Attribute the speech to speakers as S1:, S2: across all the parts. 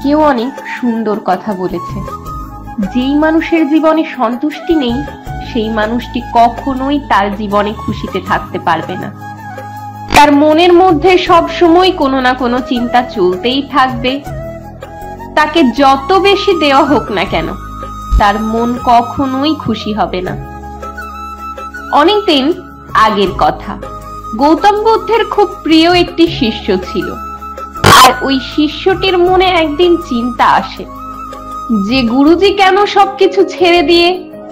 S1: কেউ অনেক সুন্দর কথা বলেছে, যেই মানুষের জীবনে সন্তুষ্টি নেই সেই মানুষটি কখনোই তার জীবনে খুশিতে থাকতে পারবে না। তার মনের মধ্যে সব সময় কোনো না কোনো চিন্তা চলতেই থাকবে। তাকে যত বেশি দেওয়া হোক না কেন তার মন কখনোই খুশি হবে না। অনেকদিন আগের কথা, গৌতম বুদ্ধের খুব প্রিয় একটি শিষ্য ছিল। আর ওই শিষ্যটির মনে একদিন চিন্তা আসে যে গুরুজি কেন সবকিছু ছেড়ে দিয়ে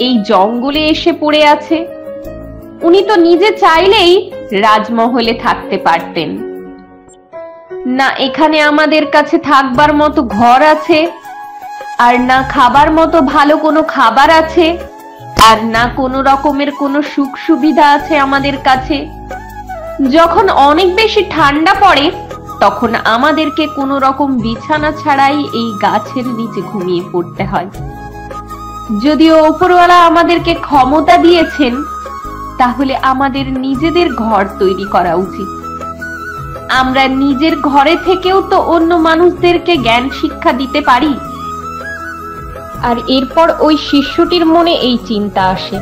S1: এই জঙ্গলে এসে পড়ে আছে। উনি তো নিজে চাইলেই রাজমহলে থাকতে পারতেন না। এখানে আমাদের কাছে থাকবার মতো ঘর আছে, আর না খাবার মতো ভালো কোনো খাবার আছে, আর না কোনো রকমের কোনো সুখ সুবিধা আছে আমাদের কাছে। যখন অনেক বেশি ঠান্ডা পড়ে তখন আমাদেরকে কোনো রকম বিছানা ছাড়াই এই গাছের নিচে ঘুমিয়ে পড়তে হয়। যদিও উপরওয়ালা আমাদেরকে ক্ষমতা দিয়েছেন, তাহলে আমাদের নিজেদের ঘর তৈরি করা উচিত। আমরা নিজের ঘরে থেকেও তো অন্য মানুষদেরকে জ্ঞান শিক্ষা দিতে পারি। আর এরপর ওই শিষ্যটির মনে এই চিন্তা আসে,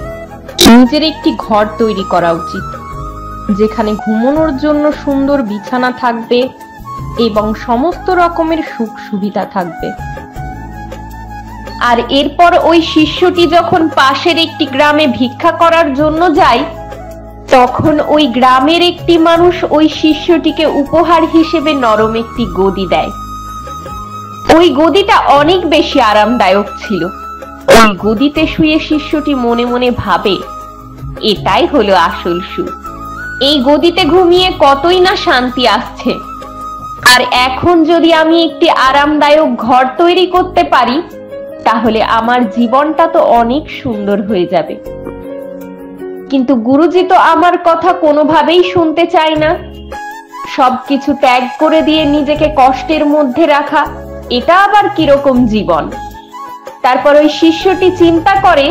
S1: নিজের একটি ঘর তৈরি করা উচিত, যেখানে ঘুমানোর জন্য সুন্দর বিছানা থাকবে এবং সমস্ত রকমের সুখ সুবিধা থাকবে। আর এরপর ওই শিষ্যটি যখন পাশের একটি গ্রামে ভিক্ষা করার জন্য যায়, তখন ওই গ্রামের একটি মানুষ ওই শিষ্যটিকে উপহার হিসেবে নরম একটি গদি দেয়। ওই গদিটা অনেক বেশি আরামদায়ক ছিল। ওই গদিতে শুয়ে শিষ্যটি মনে মনে ভাবে, এটাই হলো আসল সুখ। এই গদিতে ঘুমিয়ে কতই না শান্তি আসছে, আর এখন যদি আমি একটি আরামদায়ক ঘর তৈরি করতে পারি তাহলে আমার জীবনটা তো অনেক সুন্দর হয়ে যাবে। কিন্তু গুরুজি তো আমার কথা কোনোভাবেই শুনতে চায় না। সবকিছু ত্যাগ করে দিয়ে নিজেকে কষ্টের মধ্যে রাখা, এটা আবার কিরকম জীবন? তারপর ওই শিষ্যটি চিন্তা করে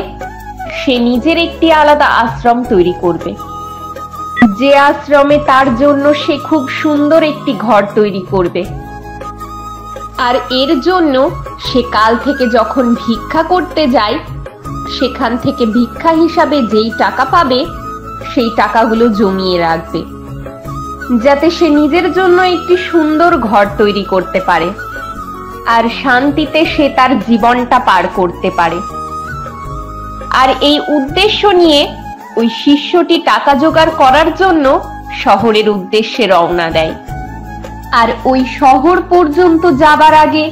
S1: সে নিজের একটি আলাদা আশ্রম তৈরি করবে, যে আশ্রমে তার জন্য সে খুব সুন্দর একটি ঘর তৈরি করবে। আর এর জন্য সে কাল থেকে যখন ভিক্ষা করতে যায়, সেখান থেকে ভিক্ষা হিসাবে যেই টাকা পাবে সেই টাকাগুলো জমিয়ে রাখবে, যাতে সে নিজের জন্য একটি সুন্দর ঘর তৈরি করতে পারে আর শান্তিতে সে তার জীবনটা পার করতে পারে। আর এই উদ্দেশ্য নিয়ে ওই শিষ্যটি টাকা জোগাড় করার জন্য শহরের উদ্দেশ্যে রওনা দেয়। আর ওই শহর পর্যন্ত যাবার আগে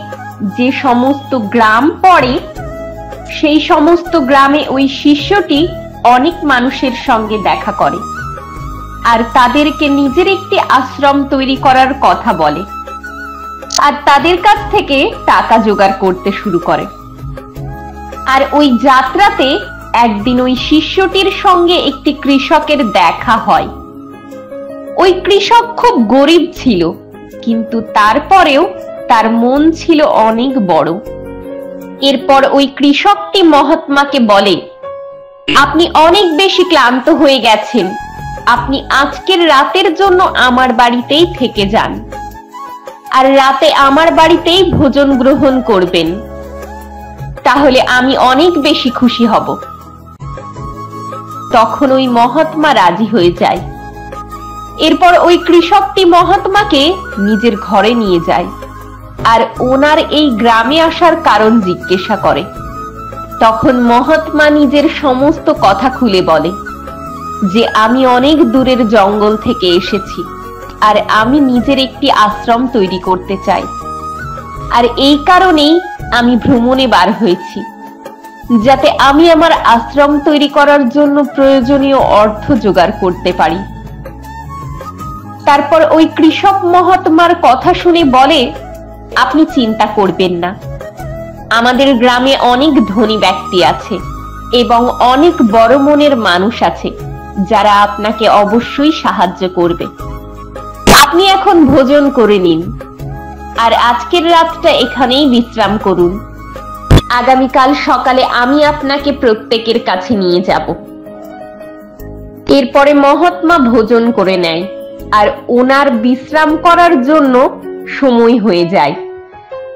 S1: যে সমস্ত গ্রাম পড়ে, সেই সমস্ত গ্রামে ওই শিষ্যটি অনেক মানুষের সঙ্গে দেখা করে আর তাদেরকে নিজের একটি আশ্রম তৈরি করার কথা বলে, আর তাদের কাছ থেকে টাকা জোগাড় করতে শুরু করে। আর ওই যাত্রাতে একদিন ওই শিষ্যটির সঙ্গে একটি কৃষকের দেখা হয়। ওই কৃষক খুব গরিব ছিল, কিন্তু তারপরেও তার মন ছিল অনেক বড়। এরপর ওই কৃষকটি মহাত্মাকে বলে, আপনি অনেক বেশি ক্লান্ত হয়ে গেছেন, আপনি আজকের রাতের জন্য আমার বাড়িতেই থেকে যান, আর রাতে আমার বাড়িতেই ভোজন গ্রহণ করবেন, তাহলে আমি অনেক বেশি খুশি হব। তখন ওই মহাত্মা রাজি হয়ে যায়। এরপর ওই কৃষকটি মহাত্মাকে নিজের ঘরে নিয়ে যায় আর ওনার এই গ্রামে আসার কারণ জিজ্ঞাসা করে। তখন মহাত্মা নিজের সমস্ত কথা খুলে বলে যে আমি অনেক দূরের জঙ্গল থেকে এসেছি আর আমি নিজের একটি আশ্রম তৈরি করতে চাই, আর এই কারণেই আমি ভ্রমণে বার হয়েছি, যাতে আমি আমার আশ্রম তৈরি করার জন্য প্রয়োজনীয় অর্থ জোগাড় করতে পারি। তারপর ওই কৃষক মহাত্মার কথা শুনে বলে, আপনি চিন্তা করবেন না, আমাদের গ্রামে অনেক ধনী ব্যক্তি আছে এবং অনেক বড় মনের মানুষ আছে যারা আপনাকে অবশ্যই সাহায্য করবে। আপনি এখন ভোজন করে নিন আর আজকের রাতটা এখানেই বিশ্রাম করুন। আগামীকাল সকালে আমি আপনাকে প্রত্যেকের কাছে নিয়ে যাব। এরপরে মহাত্মা ভোজন করে নেয় আর ওনার বিশ্রাম করার জন্য সময় হয়ে যায়।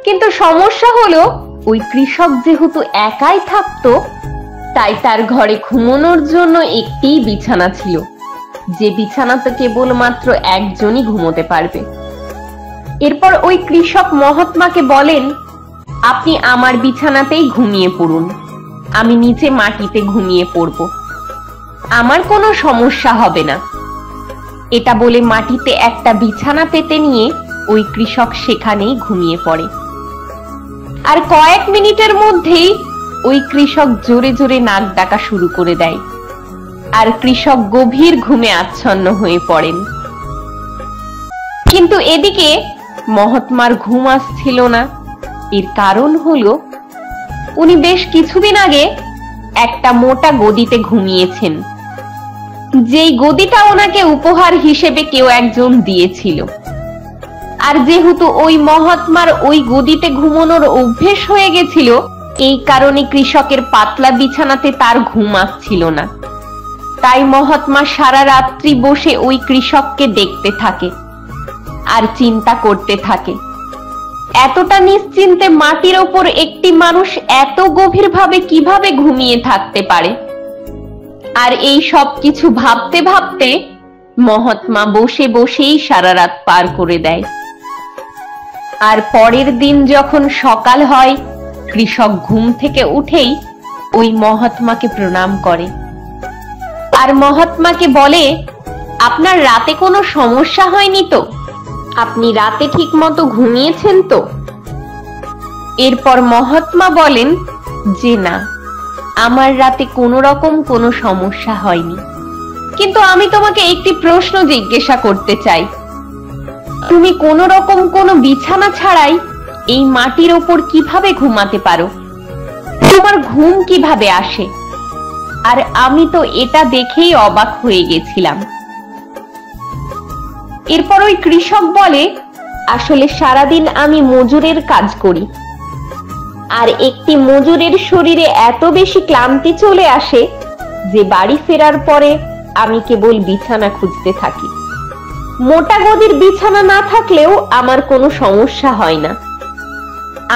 S1: কিন্তু সমস্যা হলো ওই কৃষক যেহেতু একাই থাকতো, তাই তার ঘরে ঘুমানোর জন্য একটিই বিছানা ছিল, যে বিছানাতে কেবলমাত্র একজনই ঘুমোতে পারবে। এরপর ওই কৃষক মহাত্মাকে বলেন, আপনি আমার বিছানাতেই ঘুমিয়ে পড়ুন, আমি নিচে মাটিতে ঘুমিয়ে পড়ব, আমার কোনো সমস্যা হবে না। এটা বলে মাটিতে একটা বিছানা পেতে নিয়ে ওই কৃষক সেখানেই ঘুমিয়ে পড়ে। আর কয়েক মিনিটের মধ্যেই ওই কৃষক জোরে জোরে নাক ডাকা শুরু করে দেয়, আর কৃষক গভীর ঘুমে আচ্ছন্ন হয়ে পড়েন। কিন্তু এদিকে মহাত্মার ঘুম আসছিল না। এর কারণ হলো উনি বেশ কিছুদিন আগে একটা মোটা গদিতে ঘুমিয়েছেন, যেই গদিটা ওনাকে উপহার হিসেবে কেউ একজন দিয়েছিল। আর যেহেতু ওই মহাত্মার ওই গদিতে ঘুমানোর অভ্যেস হয়ে গেছিল, এই কারণে কৃষকের পাতলা বিছানাতে তার ঘুম আসছিল না। তাই মহাত্মা সারা রাত্রি বসে ওই কৃষককে দেখতে থাকে আর চিন্তা করতে থাকে, এতটা নিশ্চিন্তে মাটির ওপর একটি মানুষ এত গভীরভাবে কিভাবে ঘুমিয়ে থাকতে পারে। আর এই সব কিছু ভাবতে ভাবতে মহাত্মা বসে বসেই সারা রাত পার করে দেয়। আর পরের দিন যখন সকাল হয়, কৃষক ঘুম থেকে উঠেই ওই মহাত্মাকে প্রণাম করে আর মহাত্মাকে বলে, আপনার রাতে কোনো সমস্যা হয়নি তো? আপনি রাতে ঠিক মতো ঘুমিয়েছেন তো? এরপর মহাত্মা বলেন যে না, আমার রাতে কোনো রকম কোনো সমস্যা হয়নি। কিন্তু আমি তোমাকে একটি প্রশ্ন জিজ্ঞাসা করতে চাই, তুমি কোনো রকম কোনো বিছানা ছাড়াই এই মাটির ওপর কিভাবে ঘুমাতে পারো? তোমার ঘুম কিভাবে আসে? আর আমি তো এটা দেখেই অবাক হয়ে গেছিলাম। এরপর ওই কৃষক বলে, আসলে সারাদিন আমি মজুরের কাজ করি, আর একটি মজুরের শরীরে এত বেশি ক্লান্তি চলে আসে যে বাড়ি ফেরার পরে আমি কেবল বিছানা খুঁজতে থাকি। মোটা গদির বিছানা না থাকলেও আমার কোনো সমস্যা হয় না।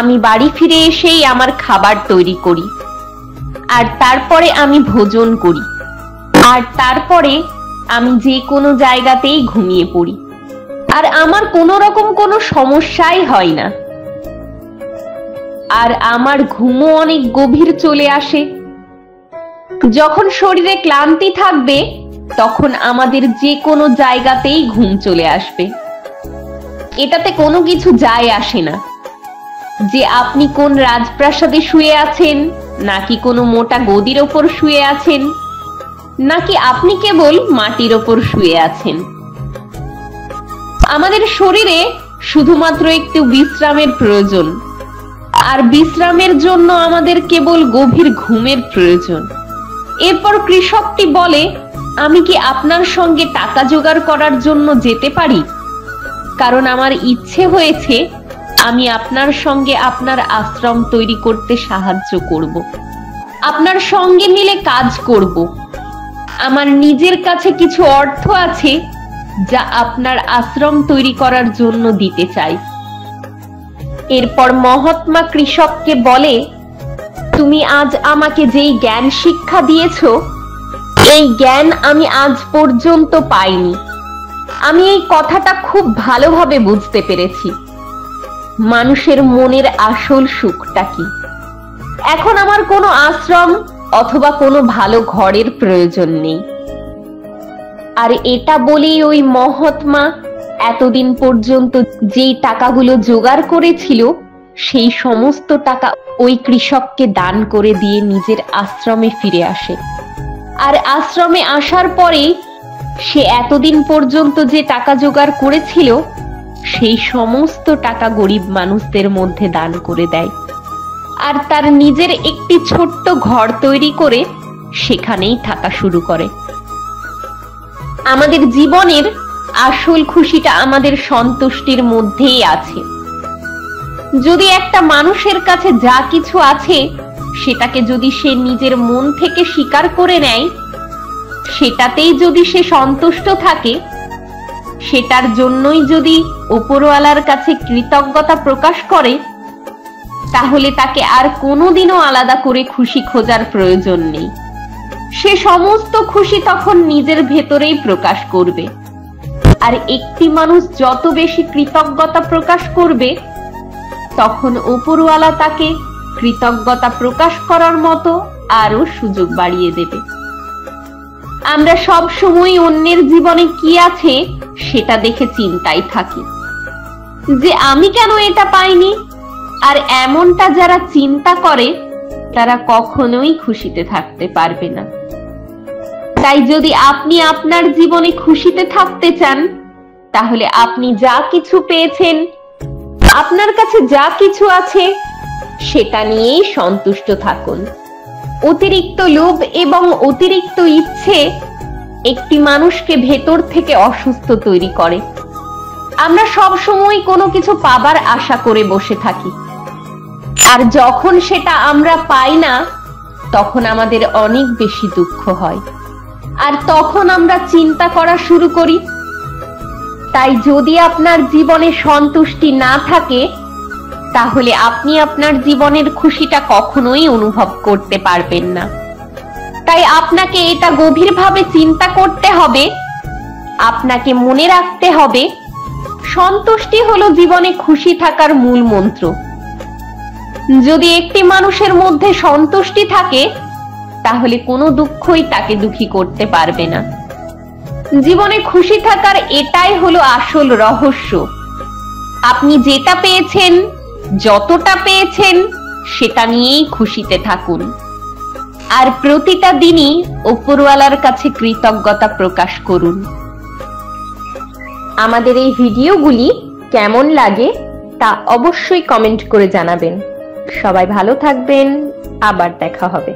S1: আমি বাড়ি ফিরে এসেই আমার খাবার তৈরি করি, আর তারপরে আমি ভোজন করি, আর তারপরে আমি যে কোনো জায়গাতেই ঘুমিয়ে পড়ি, আর আমার কোনো রকম কোনো সমস্যাই হয় না। আর আমার ঘুমও অনেক গভীর চলে আসে। যখন শরীরে ক্লান্তি থাকবে তখন আমাদের যে কোনো জায়গাতেই ঘুম চলে আসবে। এটাতে কোনো কিছু যায় আসে না যে আপনি কোন রাজপ্রাসাদে শুয়ে আছেন, নাকি কোনো মোটা গদির ওপর শুয়ে আছেন, নাকি আপনি কেবল মাটির ওপর শুয়ে আছেন। আমাদের শরীরে শুধুমাত্র একটু বিশ্রামের প্রয়োজন, আর বিশ্রামের জন্য আমাদের কেবল গভীর ঘুমের প্রয়োজন। এরপর কৃষকটি বলে, আমি কি আপনার সঙ্গে টাকা জোগাড় করার জন্য যেতে পারি? কারণ আমার ইচ্ছে হয়েছে আমি আপনার সঙ্গে আপনার আশ্রম তৈরি করতে সাহায্য করব, আপনার সঙ্গে মিলে কাজ করব। আমার নিজের কাছে কিছু অর্থ আছে যা আপনার আশ্রম তৈরি করার জন্য দিতে চাই। এরপর মহাত্মা কৃষককে বলে, তুমি আজ আমাকে যেই জ্ঞান শিক্ষা দিয়েছো, এই জ্ঞান আমি আজ পর্যন্ত পাইনি। আমি এই কথাটা খুব ভালোভাবে বুঝতে পেরেছি, মানুষের মনের আসল সুখটা কি। এখন আমার কোনো আশ্রম অথবা কোনো ভালো ঘরের প্রয়োজন নেই। আর এটা বলেই ওই মহাত্মা এতদিন পর্যন্ত যেই টাকাগুলো জোগাড় করেছিল সেই সমস্ত টাকা ওই কৃষককে দান করে দিয়ে নিজের আশ্রমে ফিরে আসে। আর আশ্রমে আসার পরে সে এতদিন পর্যন্ত যে টাকা জোগাড় করেছিল সেই সমস্ত টাকা গরিব মানুষদের মধ্যে দান করে দেয়, আর তার নিজের একটি ছোট্ট ঘর তৈরি করে সেখানেই থাকা শুরু করে। আমাদের জীবনের আসল খুশিটা আমাদের সন্তুষ্টির মধ্যেই আছে। যদি একটা মানুষের কাছে যা কিছু আছে সেটাকে যদি সে নিজের মন থেকে স্বীকার করে নেয়, সেটাতেই যদি সে সন্তুষ্ট থাকে, সেটার জন্যই যদি উপরওয়ালার কাছে কৃতজ্ঞতা প্রকাশ করে, তাহলে তাকে আর কোনোদিনও আলাদা করে খুশি খোঁজার প্রয়োজন নেই। সে সমস্ত খুশি তখন নিজের ভেতরেই প্রকাশ করবে। আর একটি মানুষ যত বেশি কৃতজ্ঞতা প্রকাশ করবে, তখন উপরওয়ালা তাকে কৃতজ্ঞতা প্রকাশ করার মতো আরো সুযোগ বাড়িয়ে দেবে। আমরা সব সময় অন্যের জীবনে কি আছে সেটা দেখে চিন্তায় থাকি, যে আমি কেন এটা পাইনি। আর এমনটা যারা চিন্তা করে তারা কখনোই খুশিতে থাকতে পারবে না। তাই যদি আপনি আপনার জীবনে খুশিতে থাকতে চান, তাহলে আপনি যা কিছু পেয়েছেন, আপনার কাছে যা কিছু আছে, সেটা নিয়েই সন্তুষ্ট থাকুন। অতিরিক্ত লোভ এবং অতিরিক্ত ইচ্ছে একটি মানুষকে ভেতর থেকে অসুস্থ তৈরি করে। আমরা সব সময় কোনো কিছু পাবার আশা করে বসে থাকি, আর যখন সেটা আমরা পাই না, তখন আমাদের অনেক বেশি দুঃখ হয়, আর তখন আমরা চিন্তা করা শুরু করি। তাই যদি আপনার জীবনে সন্তুষ্টি না থাকে, তাহলে আপনি আপনার জীবনের খুশিটা কখনোই অনুভব করতে পারবেন না। তাই আপনাকে এটা গভীরভাবে চিন্তা করতে হবে, আপনাকে মনে রাখতে হবে, সন্তুষ্টি হলো জীবনে খুশি থাকার মূল মন্ত্র। যদি একটি মানুষের মধ্যে সন্তুষ্টি থাকে, তাহলে কোনো দুঃখই তাকে দুঃখী করতে পারবে না। জীবনে খুশি থাকার এটাই হলো আসল রহস্য। আপনি যেটা পেয়েছেন, যতটা পেয়েছেন, সেটা নিয়েই খুশিতে থাকুন। আর প্রতিটা দিনই উপরওয়ালার কাছে কৃতজ্ঞতা প্রকাশ করুন। আমাদের এই ভিডিওগুলি কেমন লাগে তা অবশ্যই কমেন্ট করে জানাবেন। সবাই ভালো থাকবেন, আবার দেখা হবে।